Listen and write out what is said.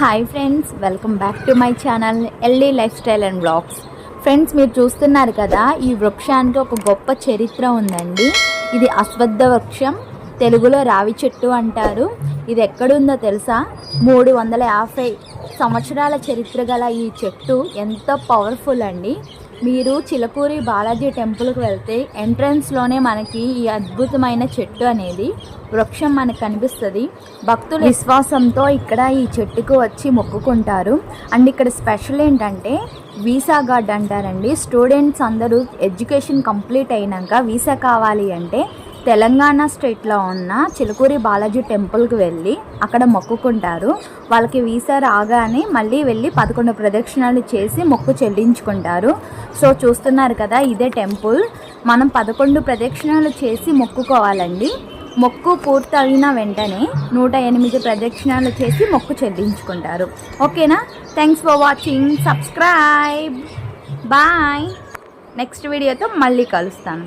Hi friends, welcome back to my channel LD lifestyle and blogs. Friends, మీరు చూస్తున్నారు కదా, ఈ వృక్షానికి ఒక గొప్ప చరిత్ర ఉందండి. ఇది అశ్వత్థ వృక్షం, తెలుగులో రావి చెట్టు అంటారు. ఇది ఎక్కడుందో తెలుసా? 350 సంవత్సరాల చరిత్ర గల ఈ చెట్టు ఎంత పవర్ఫుల్ అండి. మీరు చిలకూరి బాలాజీ టెంపుల్కి వెళ్తే ఎంట్రన్స్లోనే మనకి ఈ అద్భుతమైన చెట్టు అనేది వృక్షం మనకు కనిపిస్తుంది. భక్తులు విశ్వాసంతో ఇక్కడ ఈ చెట్టుకు వచ్చి మొక్కుకుంటారు. అండ్ ఇక్కడ స్పెషల్ ఏంటంటే వీసా గార్డ్ అంటారండి. స్టూడెంట్స్ అందరూ ఎడ్యుకేషన్ కంప్లీట్ అయినాక వీసా కావాలి అంటే తెలంగాణ స్టేట్లో ఉన్న చిలుకూరి బాలాజీ టెంపుల్కి వెళ్ళి అక్కడ మొక్కుకుంటారు. వాళ్ళకి వీసా రాగానే మళ్ళీ వెళ్ళి 11 ప్రదక్షిణాలు చేసి మొక్కు చెల్లించుకుంటారు. సో చూస్తున్నారు కదా, ఇదే టెంపుల్. మనం 11 ప్రదక్షిణాలు చేసి మొక్కుకోవాలండి. మొక్కు పూర్తయిన వెంటనే 108 ప్రదక్షిణాలు చేసి మొక్కు చెల్లించుకుంటారు. ఓకేనా? Thanks for watching. Subscribe. Bye. Next వీడియోతో మళ్ళీ కలుస్తాను.